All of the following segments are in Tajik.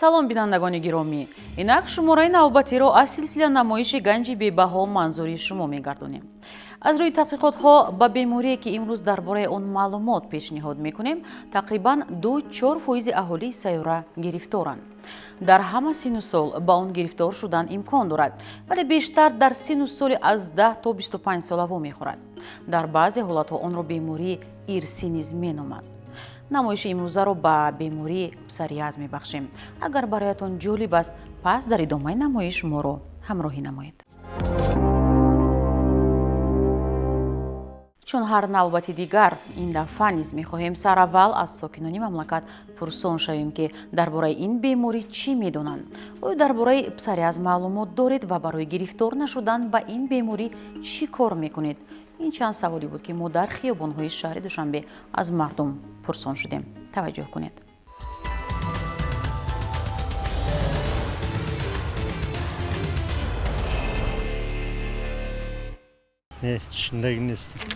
салом бинандагони гиромӣ, инак шумораи навбатиро аз силсила намоиши ганҷи бебаҳо манзури шумо мегардонем. аз рӯи тадқиқотҳо ба беморие ки имрӯз дар бораи он маълумот пешниҳод мекунем, тақрибан 2-4% аҳолии сайёра гирифторанд. дар ҳама синну сол ба он гирифтор шудан имкон дорад, вале бештар дар синну соли аз 10 то 25 солаво мехӯрад. дар баъзе ҳолатҳо онро бемории ирсӣ низ меноманд. намоиши имрӯзаро ба бемории псориаз мебахшем. агар бароятон ҷолиб аст, пас дар идомаи намоиш моро ҳамроҳӣ намоед. чун ҳар навбати дигар, ин дафъа низ мехоҳем сараввал аз сокинони мамлакат пурсон шавем, ки дар бораи ин беморӣ чӣ медонанд. оё дар бораи псориаз маълумот доред ва барои гирифтор нашудан ба ин беморӣ чӣ кор мекунед? ин чанд саволе буд, ки мо дар хиёбонҳои шаҳри душанбе аз мардум пурсон шудем. таваҷҷӯҳ кунед.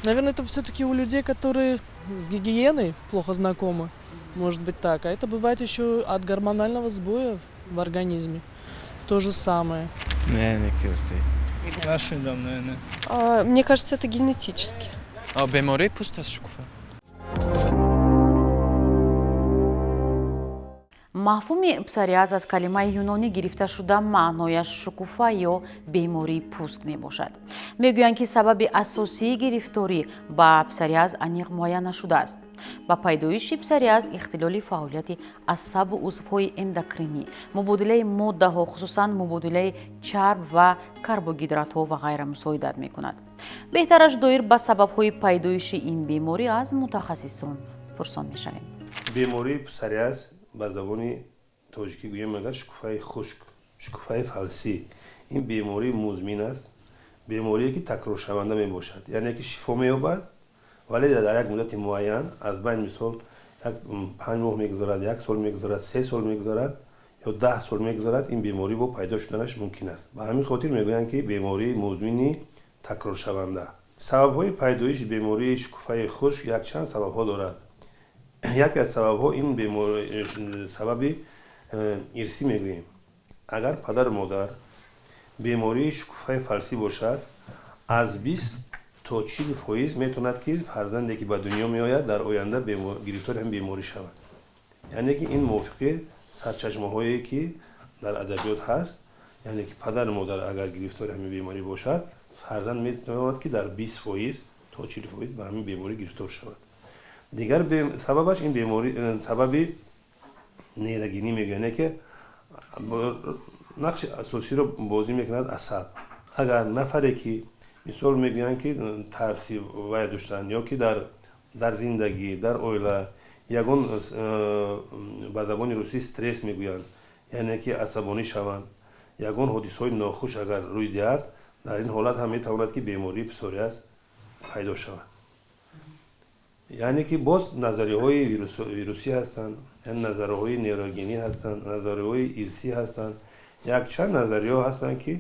Наверное, это все-таки у людей, которые с гигиеной плохо знакомы. Может быть так. А это бывает еще от гормонального сбоя в организме. То же самое. Мне кажется, это генетически. бемории пӯст аст шукуфа. мафҳуми псориаз аз калимаи юнонӣ гирифта шуда маънояш шукуфа ё бемории пӯст мебошад. мегӯянд ки сабаби асосии гирифторӣ ба псориаз аниқ муайян нашудааст. ба пайдоиши псориаз ихтилоли фаъолияти асабу узвҳои эндокринӣ, мубодилаи моддаҳо, хусусан мубодилаи чарб ва карбогидратҳо ва ғайра мусоидат мекунад. беҳтараш доир ба сабабҳои пайдоиши ин беморӣ аз мутахассисон пурсон мешавем. бемории псориаз ба забони тоҷикӣ гӯем агар шукуфаи хушк, шукуфаи фалсӣ, ин бемории музмин аст. беморие ки такроршаванда мебошад, яъне ки шифо меёбад, вале дар як муддати муайян, аз байн мисол 5 моҳ мегузарад, 1 сол мегузарад, 3 сол мегузарад ё 10 сол мегузарад, ин беморӣ бо пайдо шуданаш мумкин аст. ба ҳамин хотир мегӯянд ки бемории музмини такроршаванда. сабабҳои пайдоиши бемории шукуфаи хушк якчанд сабабҳо дорад. яке аз сабабҳо ин сабаби ирсӣ мегӯем. агар падару модар бемории шукуфаи фалсӣ бошад, аз 20 то 40% метавонад ки фарзанде ки ба дунё меояд дар оянда гирифтори ҳамин беморӣ шавад. яъне ки ин мувофиқи сарчашмаҳое ки дар адабиёт ҳаст, яъне ки падару модар агар гирифтори ҳамин беморӣ бошад, фарзанд метавонад ки дар 20% то 40% ба ҳамин беморӣ гирифтор шавад. дигар сабабаш ин беморӣ сабаби нейрогенӣ мегӯянд, ки нақши асосиро бозӣ мекунад асаб. агар нафаре ки мисол мегӯянд ки тарси вай доштанд ё ки дар зиндагӣ, дар оила ягон ба забони русӣ стресс мегӯянд, яъне ки асабонӣ шаванд, ягон ҳодисаҳои нохуш агар рӯй диҳад, дар ин ҳолат ҳам метавонад ки бемории псориаз пайдо шавад. яъне ки боз назариyaҳои вирусӣ ҳастанд, назариyaҳои нейрогенӣ ҳастанд, назариyaҳои ирсӣ ҳастанд. якчанд назариyaҳо ҳастанд ки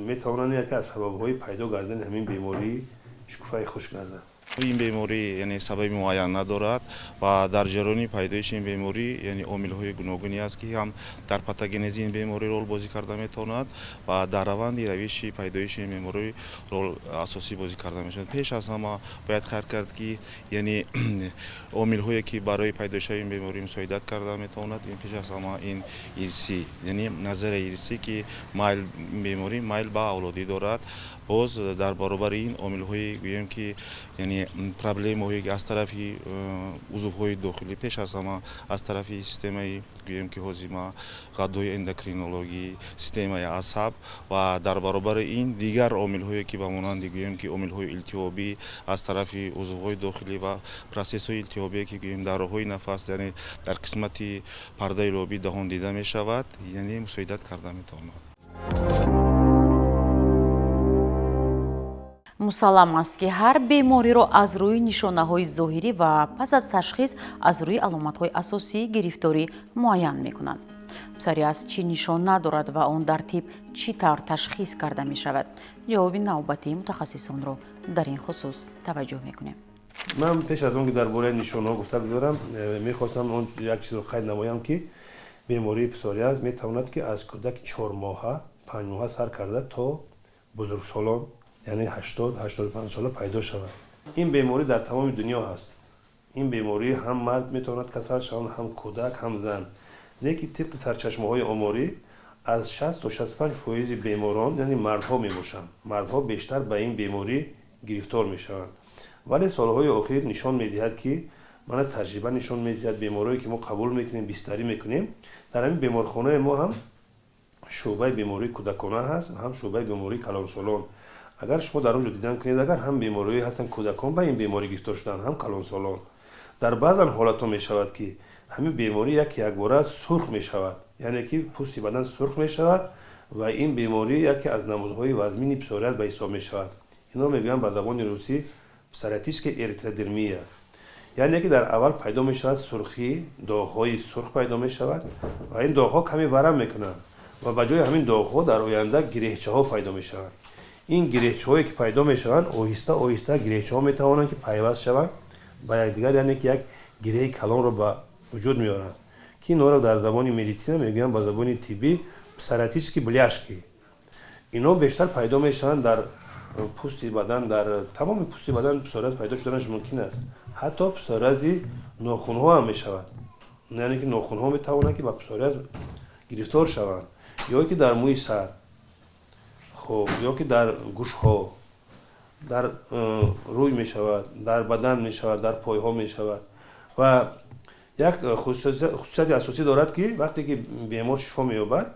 метавонанд яке аз сабабҳои пайдо гардани ҳамин бемории шукуфаи хушк гарданд. این بیماری یعنی سبب معین ندارد و در جریان پیدایش این بیماری یعنی عامل‌های گوناگونی است که هم در پاتوژنezi این بیماری رول بازی کرده می‌تواند و در روند روش پیدایش این بیماری رول اساسی بازی کرده می‌شود. پیش از همه باید خاطر کرد که یعنی عامل‌هایی که برای پیدایش این بیماری مساعدت کرده می‌تواند، این پیش از همه این ارثی یعنی نظر ارثی که مایل بیماری مایل به اولادی دارد. باز در برابر این عامل‌های گویم که یعنی پرابلم‌هایی که از طرف عضوهای داخلی پیش از همه از طرف سیستم گویم که هاضمه، غدای اندوکرینولوژی، سیستم اعصاب و در برابر این دیگر عامل‌هایی که به مانند گویم که عامل‌های التهابی از طرف عضوهای داخلی و پروسس‌های التهابی که گویم در راه‌های نفس یعنی در قسمت پرده لابی دهان دیده می‌شود، یعنی مساعدت کرده می‌تواند. мусаллам аст ки ҳар бемориро аз рӯи нишонаҳои зоҳирӣ ва пас аз ташхис аз рӯи аломатҳои асосии гирифторӣ муайян мекунанд. псориаз чӣ нишон надорад ва он дар тиб чӣ тавр ташхис карда мешавад? ҷавоби навбатии мутахассисонро дар ин хусус таваҷҷӯҳ мекунем. ман пеш аз он ки дар бораи нишонаҳо гуфта гузорам, мехостам он як чизро қайд намоям ки бемории псориаз метавонад ки аз кӯдаки 4 моҳа 5 моҳа сар карда то бузургсолон яъне 80-85 сола пайдо шавад. ин беморӣ дар тамоми дунё ҳаст. ин беморӣ ҳам мард метавонад касал шавад, ҳам кӯдак, ҳам зан. лекин тибқи сарчашмаҳои оморӣ аз 60 то 65% беморон яъне мардҳо мебошанд. мардҳо бештар ба ин беморӣ гирифтор мешаванд. вале солҳои охир нишон медиҳад ки мана таҷриба нишон медиҳад беморие ки мо қабул мекунем, бистарӣ мекунем, дар ҳамин беморхонаи мо ҳам шуъбаи бемории кӯдакона ҳаст, ҳам шуъбаи бемории калонсолон. агар шумо дар он ҷо дидан кунед, агар ҳам бемориҳое ҳастанд кӯдакон ба ин беморӣ гирифтор шуданд, ҳам калонсолон. дар баъзан ҳолатҳо мешавад ки ҳамин беморӣ якбора сурх мешавад, яъне ки пӯсти бадан сурх мешавад ва ин беморӣ яке аз намудҳои вазмини псориаз ба ҳисоб мешавад. ино мегӯянд ба забони русӣ псориатическая эритродермия, яъне ки дар аввал пайдо мешавад сурхӣ, доғҳои сурх пайдо мешавад ва ин доғҳо каме варам мекунанд ва ба ҷои ҳамин доғҳо дар оянда гиреҳчаҳо пайдо мешаванд. ин гиреҳчаҳое ки пайдо мешаванд оҳиста оҳиста гиреҳчаҳо метавонанд ки пайваст шаванд ба якдигар, яъне ки як гиреҳи калонро ба вуҷуд меоранд ки инро дар забони медицина мегӯянд ба забони тиббӣ псориатические бляшки. ино бештар пайдо мешаванд дар пӯсти бадан, дар тамоми пӯсти бадан псориаз пайдо шуданаш мумкин аст. ҳатто псориази нохунҳо ҳам мешавад, яъне ки нохунҳо метавонанд ки ба псориаз гирифтор шаванд, ё ки дар мӯи сар, хоб ё ки дар гӯшҳо, дар рӯй мешавад, дар бадан мешавад, дар пойҳо мешавад. ва як хусусияти асосӣ дорад ки вақте ки бемор шифо меёбад,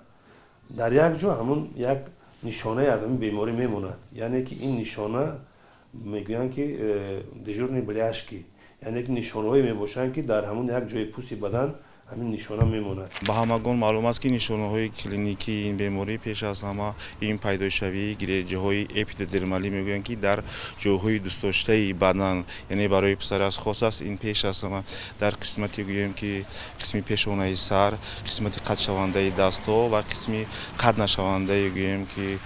дар як ҷо ҳамун як нишонаи аз ҳамин беморӣ мемонад, яъне ки ин нишона мегӯянд ки дежурни бляшки, яъне ки нишонаҳое мебошанд ки дар ҳамун як ҷои пӯсти бадан ҳамин нишона мемонад. ба ҳамагон маълум аст ки нишонаҳои клиникии ин беморӣ пеш аз ҳама ин пайдошавии гиреҳҷаҳои эпидермалӣ мегӯянд ки дар ҷойҳои дӯстдоштаи бадан, яъне барои псориаз хос аст. ин пеш аз ҳама дар қисмати гӯем ки қисми пешонаи сар, қисмати қатшавандаи дастҳо ва қисми қатнашавандаи гӯем ки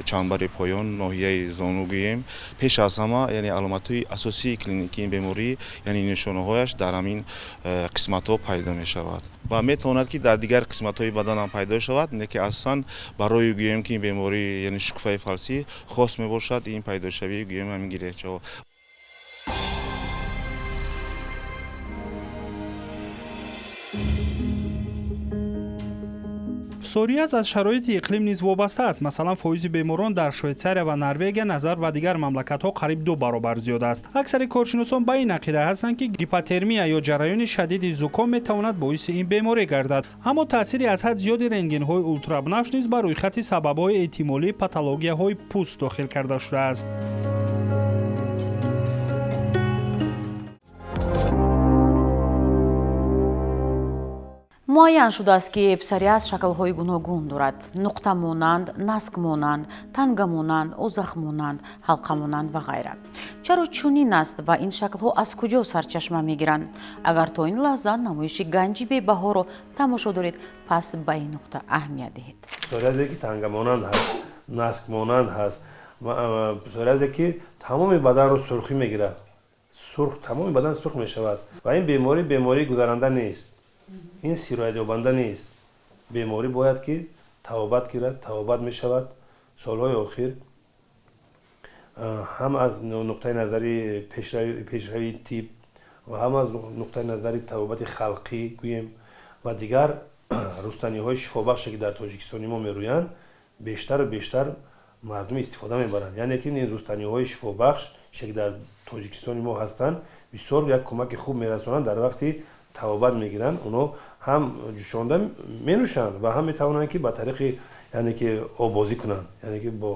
чанбари поён, ноҳияи зону гӯем. пеш аз ҳама яъне аломатҳои асосии клиникии ин беморӣ, яъне нишонаҳояш дар ҳамин қисматҳо пайдо мешавад ва метавонад ки дар дигар қисматҳои бадан ҳам пайдо шавад, не ки асосан барои гӯем ки ин беморӣ яъне шукуфаи фалсӣ хос мебошад ин пайдошавии гӯем ҳамин гиреҳчаҳо. псориаз аз шароити иқлим низ вобаста аст. масалан фоизи беморон дар швейтсария ва норвегия назар ба дигар мамлакатҳо қариб 2 баробар зиёд аст. аксари коршиносон ба ин ақида ҳастанд ки гипотермия ё ҷараёни шадиди зуком метавонад боиси ин беморӣ гардад. аммо таъсири аз ҳад зиёди рентгенҳои ултрабнафш низ ба рӯйхати сабабҳои эҳтимолии патологияҳои пӯст дохил карда шудааст. муайян шудааст ки псориаз шаклҳои гуногун дорад. нуқта монанд, наск монанд, танга монанд, узах монанд, ҳалқа монанд ва ғайра. чаро чунин аст ва ин шаклҳо аз куҷо сарчашма мегиранд? агар то ин лаҳза намоиши ганҷи бебаҳоро тамошо доред, пас ба ин нуқта аҳамият диҳед. псориазе ки танга монанд ҳаст, наск монанд ҳаст, псориазе ки тамоми баданро сурхӣ мегирад, тамоми бадан сурх мешавад ва ин бемории гузаранда нест. ин сироятёбанда нест. беморӣ бояд ки тавобат гирад, тавобат мешавад. солҳои охир ҳам аз нуқтаи назари пешравии тиб ва ҳам аз нуқтаи назари табобати халқӣ гӯем ва дигар рустаниҳои шифобахше ки дар тоҷикистони мо мерӯянд, бештару бештар мардум истифода мебаранд. яъне ки ин рустаниҳои шифобахш ки дар тоҷикистони мо ҳастанд, бисёр як кӯмаки хуб мерасонанд. дар вақти тавобат мегиранд, оно ҳам ҷӯшонда менӯшанд ва ҳам метавонанд ки ба тариқи яъне ки обозӣ кунанд, яъне ки бо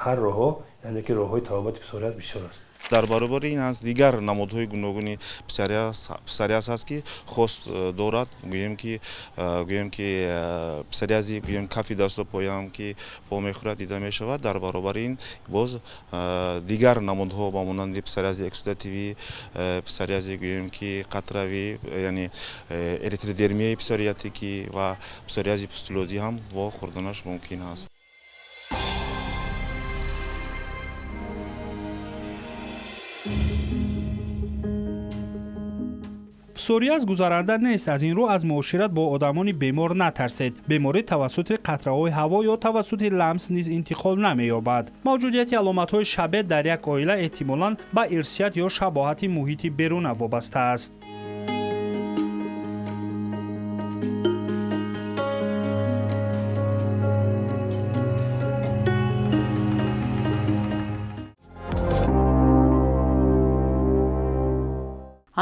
ҳар роҳҳо, яъне ки роҳҳои тавобати псориаз бисёр аст. дар баробари ин аз дигар намудҳои гуногуни псориаз ҳаст ки хос дорад. гӯем ки псориази гӯем кафи дасту поям ки по мехӯрад дида мешавад. дар баробари ин боз дигар намудҳо ба монанди псориази эксудативӣ, псориази гӯем ки қатравӣ, яъне эритродермияи псориатикӣ ва псориази пустулозӣ ҳам вохӯрданаш мумкин аст. پسوریاز گذرانده نیست. از این رو از معاشرت با آدمان بیمار نترسید. بیماری توسط قطره‌های هوا یا توسط لمس نیز انتقال نمی‌یابد. موجودیت علامت‌های شبیه در یک عائله احتمالاً به ارثیت یا شباهت محیط بیرون وابسته است.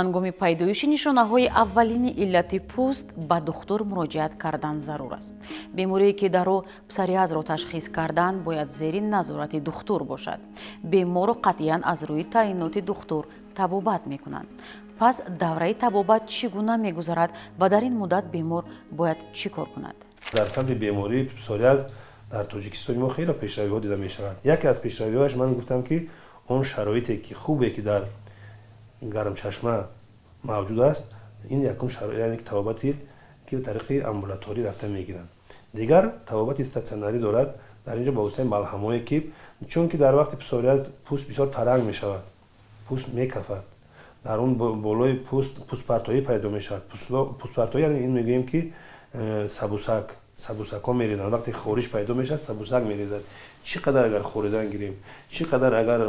ҳангоми пайдоиши нишонаҳои аввалини иллати пӯст ба духтур муроҷиат кардан зарур аст. беморие ки дар он псориазро ташхис кардан бояд зери назорати духтур бошад. беморро қатъиян аз рӯи таъиноти духтур табобат мекунанд. пас давраи табобат чӣ гуна мегузарад ва дар ин муддат бемор бояд чӣ кор кунад? дар сабби бемории псориаз дар тоҷикистони мо хеле пешравиҳо дида мешавад. яке аз пешравиҳояш ман гуфтам ки он шароите ки хубе ки дар гармчашма мавҷуд аст, ин якум яъне табобати ки тариқи амбулаторӣ рафта мегиранд. дигар табобати статсионарӣ дорад. дар инҷо ба воситаи малҳамое ки чунки дар вақти псориаз пӯст бисёр таранг мешавад, пӯст мекафад, дар он болои пӯстпартоӣ пайдо мешавад. пӯстпартоӣ яъне ин мегӯем ки сабусакҳо мерезанд. вақте хориш пайдо мешавад, сабусак мерезад. чӣ қадар агар хоридан гирем, чӣ қадар агар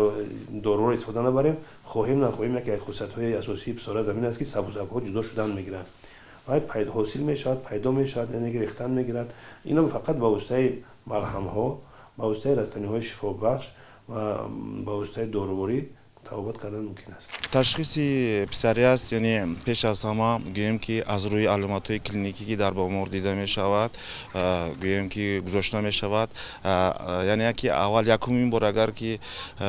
доруро истифода набарем, хоҳем нахоҳем, яке аз хусусиятҳои асосии псориаз ин аст ки сабусакҳо ҷудо шудан мегиранд. ҳосил мешавад, пайдо мешавад, яъне рехтан мегирад. ино фақат ба воситаи малҳамҳо, ба воситаи растаниҳои шифобахш ва ба воситаи доруворӣ табобат кардан мумкин аст. ташхиси псориаз яъне пеш аз ҳама гӯем ки аз рӯи аломатҳои клиникӣ ки дар бемор дида мешавад, гӯем ки гузошта мешавад. яъне ки аввал якумин бор агар ки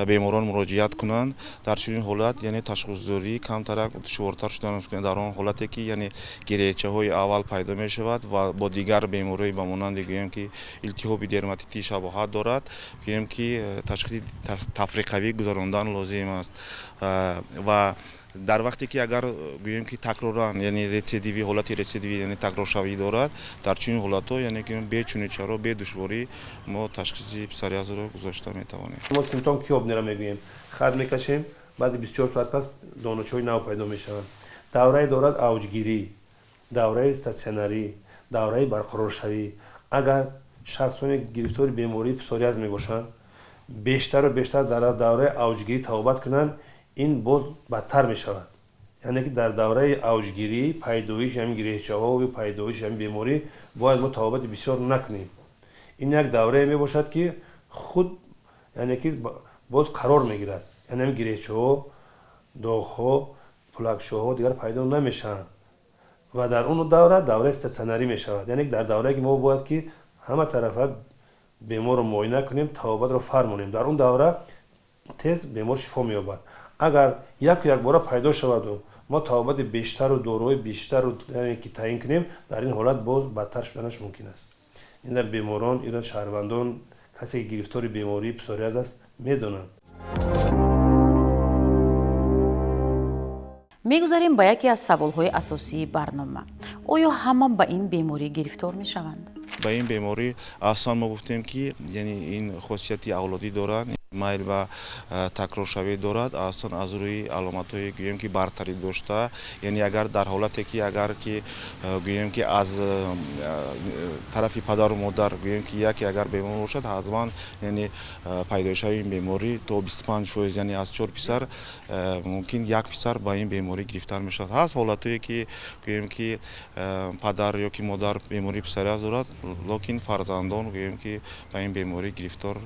беморон муроҷиат кунанд, дар чунин ҳолат яъне ташхисдорӣ камтарак душвортар шудан мекунад. дар он ҳолате ки яъне гиречаҳои аввал пайдо мешавад ва бо дигар бемории ба монанди гӯем ки илтиҳоби дерматити шабоҳат дорад, гӯем ки ташхиси тафриқавӣ гузарондан лозим аст. ва дар вақте ки агар гӯем ки такроран яъне рецидиви ҳолати рецидиви яъне такроршавӣ дорад, дар чунин ҳолатҳо яъне ки бечуни чаро бедушворӣ мо ташхиси псориазро гузошта метавонем. мо симптом ки обнера мегӯем, хат мекашем, баъди 24 соат пас доночаҳои нав пайдо мешаванд. даврае дорад авҷгирӣ, давраи статсионарӣ, давраи барқароршавӣ. агар шахсоне гирифтори бемории псориаз мебошанд, бештару бештар дар давраи авҷгирӣ табобат кунанд, ин боз бадтар мешавад. яъне ки дар давраи авҷгирӣ пайдоиши ҳамин гирехчаҳо ва пайдоиши ҳамин беморӣ бояд мо табобати бисёр накунем. ин як даврае мебошад ки худ яъне ки боз қарор мегирад. яъне ҳамин гирехчаҳо, доғҳо, пулакшоҳо дигар пайдо намешаванд ва дар он давра давраи статсионарӣ мешавад. яъне дар даврае ки мо бояд ки ҳама тарафа беморро муоина кунем, табобатро фармонем. дар он давра тез бемор шифо меёбад. агар якбора пайдо шаваду мо табобати бештару доруҳои бештару ки таъин кунем, дар ин ҳолат боз бадтар шуданаш мумкин аст. инра беморон, инра шаҳрвандон, касе ки гирифтори бемории псориаз аст медонанд. мегузарем ба яке аз саволҳои асосии барнома. оё ҳама ба ин беморӣ гирифтор мешаванд? ба ин беморӣ аслан мо гуфтем ки яъне ин хосияти авлодӣ дорад, майл ба такроршавӣ дорад. аслан аз рӯи аломатҳое гӯем ки бартарӣ дошта, яъне агар дар ҳолате ки агар ки гӯем ки аз тарафи падару модар гӯем ки яке агар бемор бошад, ҳатман яъне пайдоишави ин беморӣ то 25%, яъне аз 4 писар мумкин як писар ба ин беморӣ гирифтар мешавад. ҳаст ҳолатое ки гӯем ки падар ё ки модар бемории псориаз дорад, локин фарзандон гӯем ки ба ин беморӣ гирифтор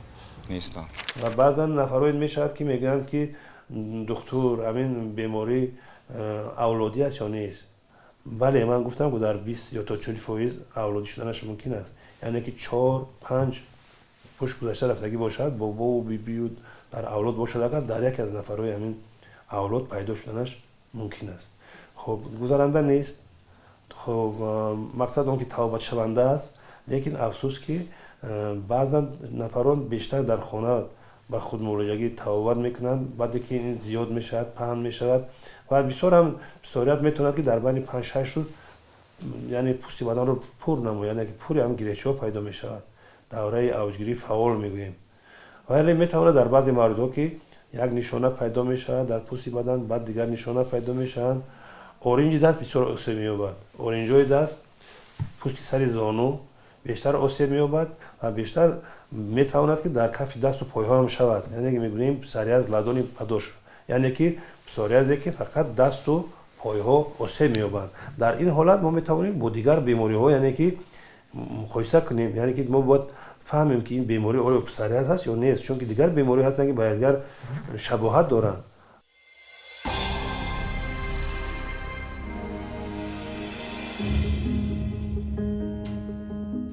нестанд. ва баъзан нафарҳое мешавад ки мегӯянд ки духтур ҳамин беморӣ авлодӣ аст ё нест. бале, ман гуфтам ки дар 20 ё то 40% авлодӣ шуданаш мумкин аст. яъне ки 4-5 пӯш гузашта рафтагӣ бошад, бобову бибию дар авлод бошад, агар дар яке аз нафарҳои ҳамин авлод пайдо шуданаш мумкин аст. хоб гузаранда нест. хоб мақсад он ки табобатшаванда аст, лекин афсус ки баъзан нафарон бештар дар хона ба худмуолиҷагӣ табобат мекунанд, баъде ки ин зиёд мешавад, паҳн мешавад ва бисёр ҳам псориаз метавонад ки дар байни 5-6 рӯз яъне пӯсти баданро пур намояд, яъне ки пури ҳам гирехчаҳо пайдо мешавад. давраи авҷгирӣ фаъол мегӯем. вале метавонад дар баъзе мавридҳо ки як нишона пайдо мешавад дар пӯсти бадан, баъд дигар нишона пайдо мешаванд. оринҷи даст бисёр осеб меёбад. Оринҷҳои даст, пӯсти сари зону бештар осеб меёбад ва бештар метавонад ки дар кафи дасту пойҳоам шавад. Яъне ки мегӯем псориаз ладони падош. Яъне ки псориазе ки фақат дасту пойҳо осеб меёбанд. Дар ин ҳолат мо метавонем бо дигар бемориҳо яъне ки муқоиса кунем. Яъне ки мо бояд фаҳмем ки ин беморӣ оё псориаз ҳаст ё нест, чунки дигар беморӣ ҳастанд ки ба якдигар шабоҳат доранд.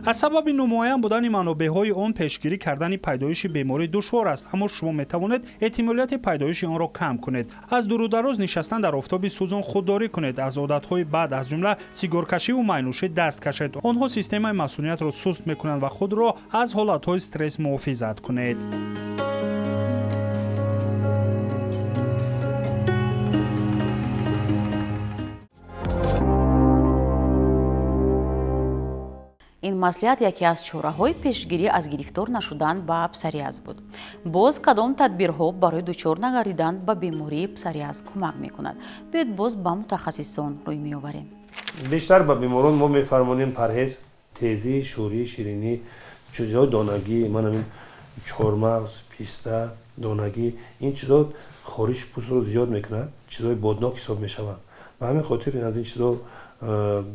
аз сабаби номуайян будани манобеъҳои он пешгирӣ кардани пайдоиши беморӣ душвор аст, аммо шумо метавонед эҳтимолияти пайдоиши онро кам кунед. аз дурудароз нишастан дар офтоби сӯзон худдорӣ кунед. аз одатҳои бад аз ҷумла сигаркашиву майнӯшӣ даст кашед. онҳо системаи масъулиятро суст мекунанд ва худро аз ҳолатҳои стресс муҳофизат кунед. ин маслиҳат яке аз чораҳои пешгирӣ аз гирифтор нашудан ба псориаз буд. боз кадом тадбирҳо барои дучор нагардидан ба бемории псориаз кӯмак мекунад? биёед боз ба мутахассисон рӯй меоварем. бештар ба беморон мо мефармонем парҳез, тезӣ, шӯрӣ, ширинӣ, чизҳои донагӣ, манамин чормағз, писта, донагӣ, ин чизҳо хориши пӯстро зиёд мекунад, чизҳои боднок ҳисоб мешаванд. ба ҳамин хотир аз ин чизҳо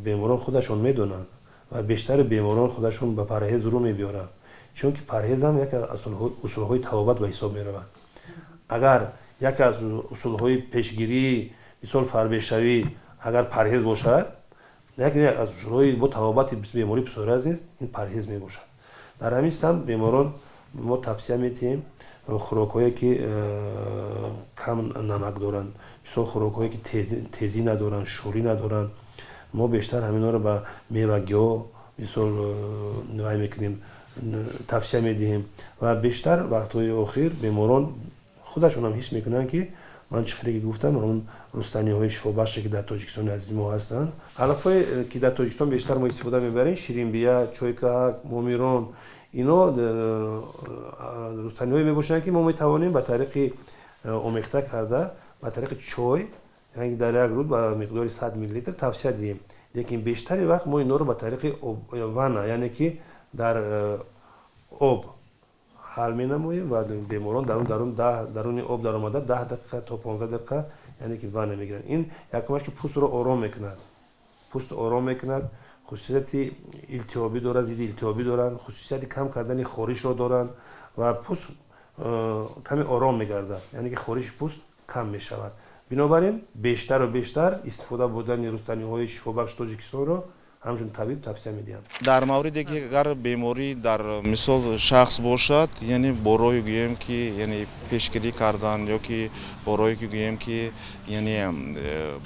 беморон худашон медонанд ва бештари беморон худашон ба парҳез рӯ мебиёранд, чунки парҳез ҳам яке аз усулҳои табобат ба ҳисоб меравад. агар яке аз усулҳои пешгирии мисол фарбешавӣ агар парҳез бошад, яке аз усулҳои бо табобати бемории псориаз нест, ин парҳез мебошад. дар ҳамин самт беморон мо тавсия метиҳем хӯрокҳое ки кам намак доранд, мисол хӯрокҳое ки тезӣ надоранд, шӯрӣ надоранд. мо бештар ҳаминҳоро ба мевагиҳо мисол вай мекунем, тавсия медиҳем ва бештар вақтҳои охир беморон худашонам ҳис мекунанд ки ман чӣ хеле ки гуфтам ҳамн рустаниҳои шифобахше ки дар тоҷикистони азизи мо ҳастанд. алафҳое ки дар тоҷикистон бештар мо истифода мебарем ширинбия, чойкаҳак, момирон, ино рустаниҳое мебошанд ки мо метавонем ба тариқи омехта карда ба тариқи чой яъне дар як рӯз ба миқдори 100 мл тавсия диҳем. лекин бештари вақт мо инҳоро ба тариқи ванна яъне ки дар об ҳал менамоем ва беморон даруни об даромада 10 дақиқа то 15 дақиқа яъне ки ванна мегиранд. ин якумаш ки пӯстро ором мекунад. пӯст ором мекунад, хусусияти илтиҳобӣ дорад, зидди илтиҳобӣ доранд, хусусияти кам кардани хоришро доранд ва пӯст каме ором мегардад, яъне ки хориши пӯст кам мешавад. бинобар ин бештару бештар истифода бурдани рустаниҳои шифобахши тоҷикистонро ҳамчун табиб тавсия медиҳам. дар мавриде ки агар беморӣ дар мисол шахс бошад, яъне бо роҳи гӯем ки яъне пешгирӣ кардан ё ки бо роҳе ки гӯем ки яъне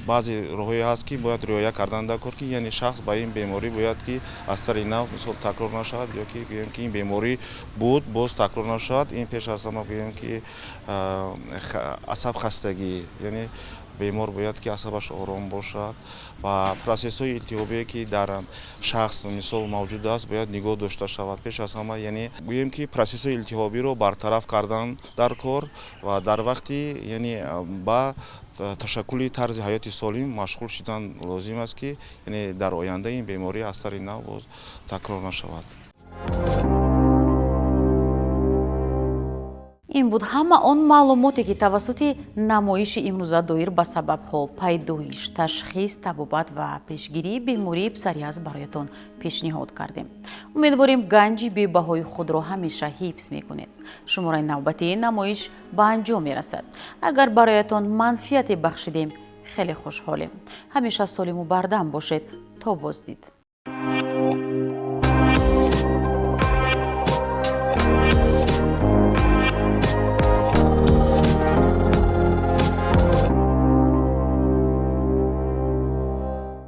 баъзе роҳҳое ҳаст ки бояд риоя кардан дар кор ки яъне шахс ба ин беморӣ бояд ки аз сари нав мисол такрор нашавад ё ки гӯем ки ин беморӣ буд боз такрор нашавад. ин пеш аз ҳама гӯем ки асабхастагӣ, яъне бемор бояд ки асабаш ором бошад ва процессҳои илтиҳобие ки дар шахс мисол мавҷуд аст бояд нигоҳ дошта шавад. пеш аз ҳама яъне гӯем ки процессҳои илтиҳобиро бартараф кардан дар кор ва дар вақти яъне ба ташаккули тарзи ҳаёти солим машғул шудан лозим аст ки яъне дар оянда ин беморӣ аз сари нав боз такрор нашавад. ин буд ҳама он маълумоте ки тавассути намоиши имрӯза доир ба сабабҳо, пайдоиш, ташхис, табобат ва пешгирии бемории псориаз бароятон пешниҳод кардем. умедворим ганҷи бебаҳои худро ҳамеша ҳифз мекунед. шумораи навбатии намоиш ба анҷом мерасад. агар бароятон манфиате бахшидем хеле хушҳолем. ҳамеша солиму бардам бошед. то боздид.